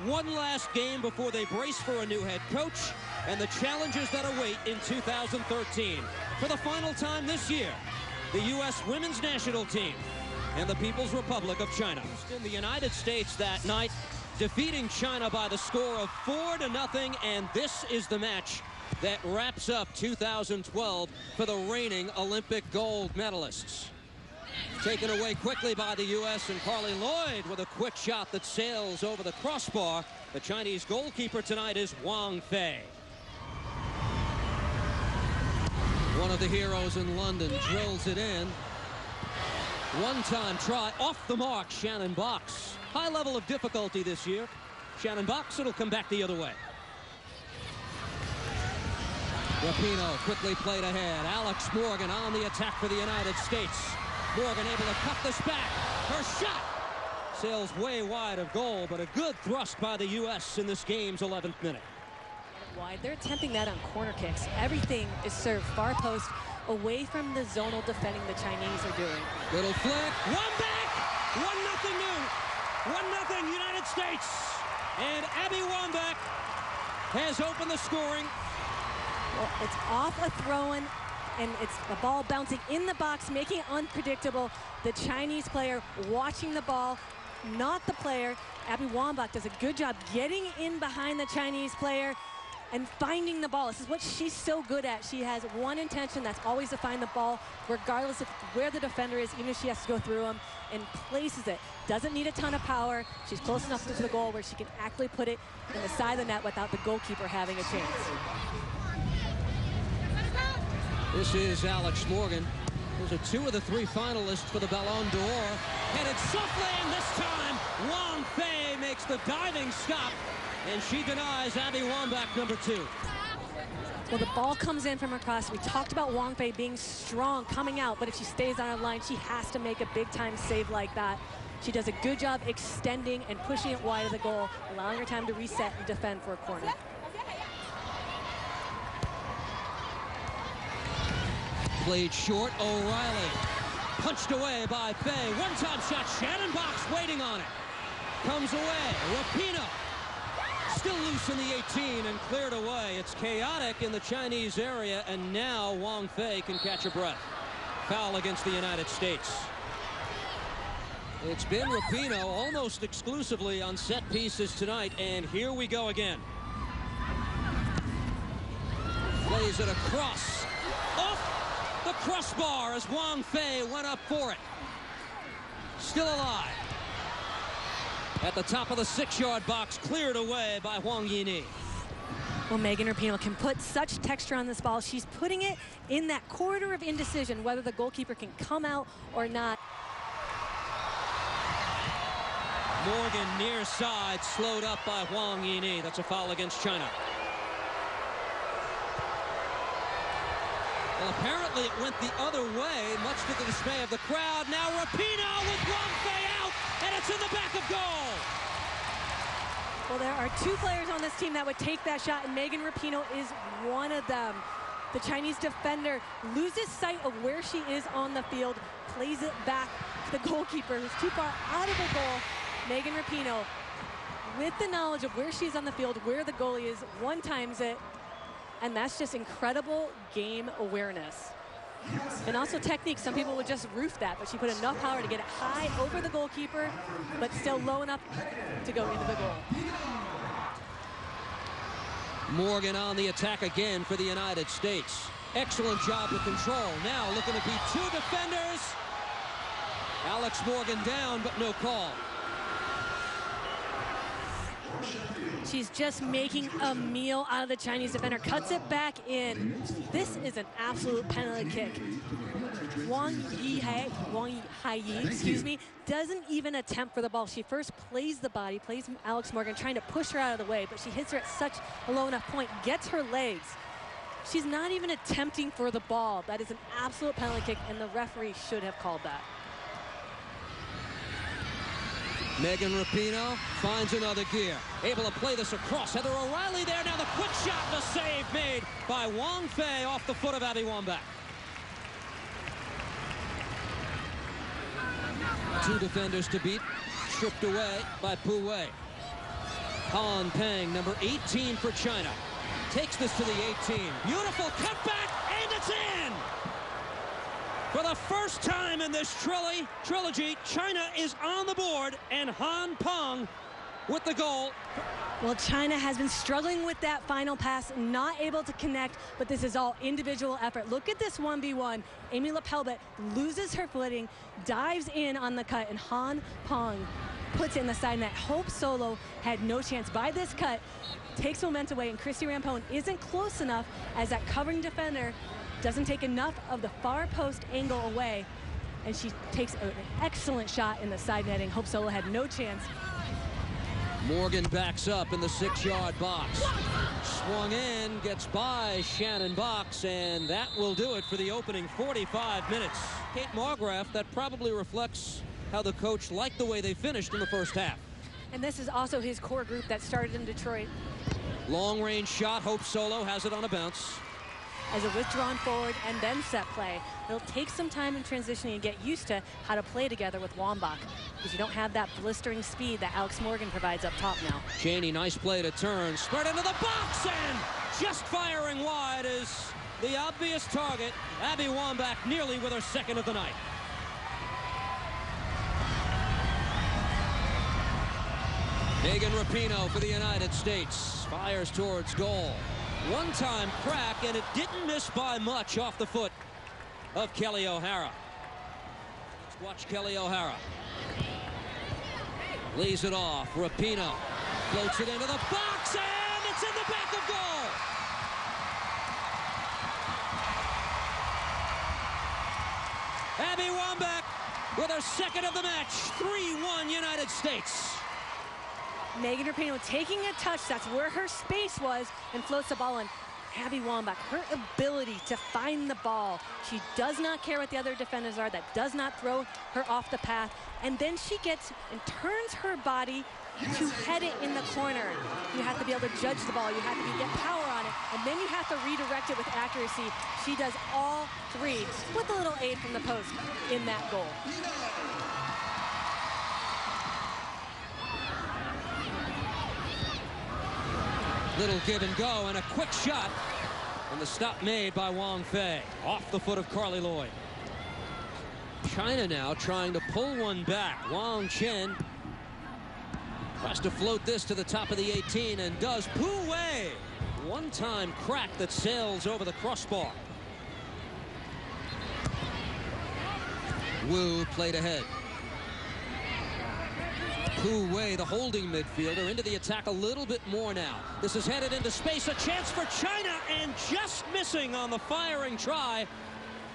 one last game before they brace for a new head coach and the challenges that await in 2013. For the final time this year, the U.S. women's national team and the People's Republic of China. In the United States that night, defeating China by the score of 4-0, and this is the match that wraps up 2012 for the reigning Olympic gold medalists. Taken away quickly by the U.S. and Carly Lloyd with a quick shot that sails over the crossbar. The Chinese goalkeeper tonight is Wang Fei. One of the heroes in London drills it in. One-time try off the mark, Shannon Box. High level of difficulty this year. Shannon Box, it'll come back the other way. Rapinoe quickly played ahead. Alex Morgan on the attack for the United States. Morgan able to cut this back. Her shot sails way wide of goal, but a good thrust by the U.S. in this game's 11th minute. Wide. They're attempting that on corner kicks. Everything is served far post, away from the zonal defending the Chinese are doing. Little flick. One back. 1-0 new. 1-0 United States. And Abby Wambach has opened the scoring. Well, it's off a throw-in, and it's the ball bouncing in the box, making it unpredictable. The Chinese player watching the ball, not the player. Abby Wambach does a good job getting in behind the Chinese player and finding the ball. This is what she's so good at. She has one intention, that's always to find the ball, regardless of where the defender is, even if she has to go through him, and places it. Doesn't need a ton of power. She's close enough to the goal where she can actually put it in the side of the net without the goalkeeper having a chance. This is Alex Morgan. Those are 2 of the 3 finalists for the Ballon d'Or. Headed softly, and this time, Wang Fei makes the diving stop, and she denies Abby Wambach, number 2. Well, the ball comes in from across. We talked about Wang Fei being strong coming out, but if she stays on her line, she has to make a big-time save like that. She does a good job extending and pushing it wide of the goal, allowing her time to reset and defend for a corner. Played short, O'Reilly. Punched away by Fei. One-time shot, Shannon Box waiting on it. Comes away, Rapinoe. Still loose in the 18 and cleared away. It's chaotic in the Chinese area, and now Wang Fei can catch her breath. Foul against the United States. It's been Rapinoe almost exclusively on set pieces tonight, and here we go again. Plays it across. Off the crossbar as Wang Fei went up for it. Still alive. At the top of the 6-yard box, cleared away by Huang Yini. Well, Megan Rapinoe can put such texture on this ball. She's putting it in that corridor of indecision, whether the goalkeeper can come out or not. Morgan near side, slowed up by Huang Yini. That's a foul against China. Well, apparently it went the other way, much to the dismay of the crowd. Now Rapinoe with Wang Fei out, and it's in the back of goal. Well, there are 2 players on this team that would take that shot, and Megan Rapinoe is one of them. The Chinese defender loses sight of where she is on the field, plays it back to the goalkeeper, who's too far out of the goal. Megan Rapinoe, with the knowledge of where she's on the field, where the goalie is, one-times it. And that's just incredible game awareness. And also technique. Some people would just roof that, but she put enough power to get it high over the goalkeeper, but still low enough to go into the goal. Morgan on the attack again for the United States. Excellent job with control. Now looking to beat 2 defenders. Alex Morgan down, but no call. She's just making a meal out of the Chinese defender. Cuts it back in. This is an absolute penalty kick. Wang Hayi, excuse me, doesn't even attempt for the ball. She first plays the body, plays Alex Morgan, trying to push her out of the way, but she hits her at such a low enough point, gets her legs. She's not even attempting for the ball. That is an absolute penalty kick, and the referee should have called that. Megan Rapinoe finds another gear. Able to play this across. Heather O'Reilly there. Now the quick shot, the save made by Wang Fei off the foot of Abby Wambach. 2 defenders to beat. Stripped away by Pu Wei. Han Peng, number 18 for China, takes this to the 18. Beautiful cutback, and it's in! For the first time in this trilogy, China is on the board, and Han Peng with the goal. Well, China has been struggling with that final pass, not able to connect, but this is all individual effort. Look at this 1v1. Amy Lepelbet loses her footing, dives in on the cut, and Han Peng puts it in the side net. Hope Solo had no chance by this cut, takes momentum away, and Christy Rampone isn't close enough as that covering defender doesn't take enough of the far post angle away, and she takes an excellent shot in the side netting. Hope Solo had no chance. Morgan backs up in the 6-yard box. Swung in, gets by Shannon Box, and that will do it for the opening 45 minutes. Kate Margraf, that probably reflects how the coach liked the way they finished in the first half. And this is also his core group that started in Detroit. Long range shot. Hope Solo has it on a bounce. As a withdrawn forward and then set play, it'll take some time in transitioning and get used to how to play together with Wambach, because you don't have that blistering speed that Alex Morgan provides up top now. Cheney, nice play to turn, spread into the box, and just firing wide is the obvious target. Abby Wambach nearly with her second of the night. Megan Rapinoe for the United States fires towards goal. One-time crack, and it didn't miss by much off the foot of Kelly O'Hara. Let's watch Kelly O'Hara. Lays it off. Rapinoe floats it into the box, and it's in the back of goal. Abby Wambach with her second of the match. 3-1 United States. Megan Rapinoe taking a touch, that's where her space was, and floats the ball in. Abby Wambach, her ability to find the ball. She does not care what the other defenders are. That does not throw her off the path. And then she gets and turns her body to head it in the corner. You have to be able to judge the ball. You have to get power on it. And then you have to redirect it with accuracy. She does all three with a little aid from the post in that goal. Little give and go, and a quick shot, and the stop made by Wang Fei off the foot of Carly Lloyd. China now trying to pull one back. Wang Chen tries to float this to the top of the 18 and does. Pu Wei, one-time crack that sails over the crossbar. Wu played ahead. Pu Wei, the holding midfielder, into the attack a little bit more now. This is headed into space, a chance for China, and just missing on the firing try.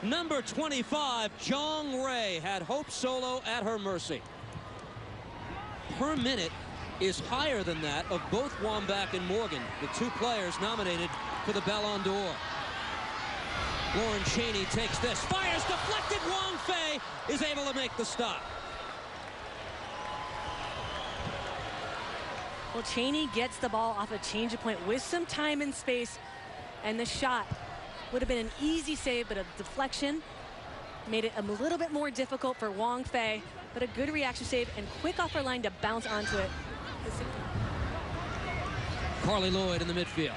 Number 25, Zhang Rei, had Hope Solo at her mercy. Per minute is higher than that of both Wambach and Morgan, the two players nominated for the Ballon d'Or. Lauren Cheney takes this, fires, deflected. Wang Fei is able to make the stop. Well, Cheney gets the ball off a change of point with some time and space, and the shot would have been an easy save, but a deflection made it a little bit more difficult for Wang Fei, but a good reaction save and quick off her line to bounce onto it. Carly Lloyd in the midfield.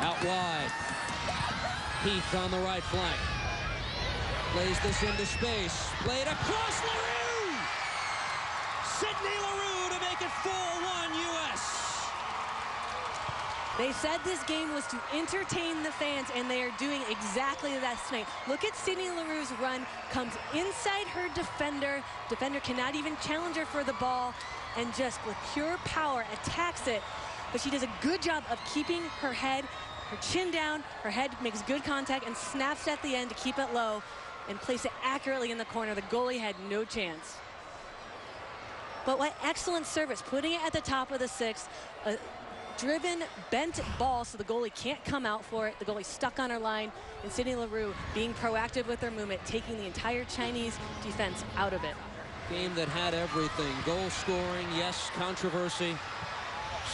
Out wide. Heath on the right flank. Plays this into space. Played across LaRue! Sydney LaRue to make it 4-1 U.S. They said this game was to entertain the fans, and they are doing exactly that tonight. Look at Sydney LaRue's run, comes inside her defender. Defender cannot even challenge her for the ball, and just with pure power attacks it. But she does a good job of keeping her head, her chin down, her head makes good contact, and snaps at the end to keep it low and place it accurately in the corner. The goalie had no chance. But what excellent service, putting it at the top of the sixth. A driven, bent ball so the goalie can't come out for it. The goalie stuck on her line, and Sydney LaRue being proactive with her movement, taking the entire Chinese defense out of it. Game that had everything. Goal scoring, yes, controversy.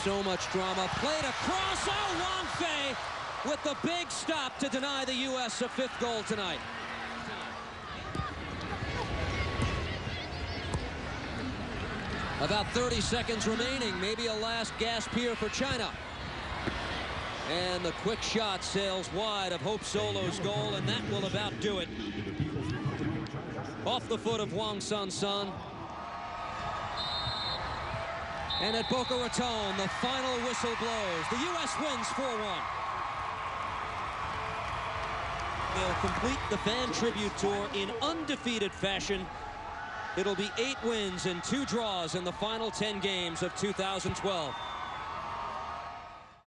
So much drama. Played across. Oh, Wang Fei with the big stop to deny the U.S. a fifth goal tonight. About 30 seconds remaining. Maybe a last gasp here for China. And the quick shot sails wide of Hope Solo's goal, and that will about do it. Off the foot of Wang Sun. And at Boca Raton, the final whistle blows. The U.S. wins 4-1. They'll complete the fan tribute tour in undefeated fashion. It'll be 8 wins and 2 draws in the final 10 games of 2012.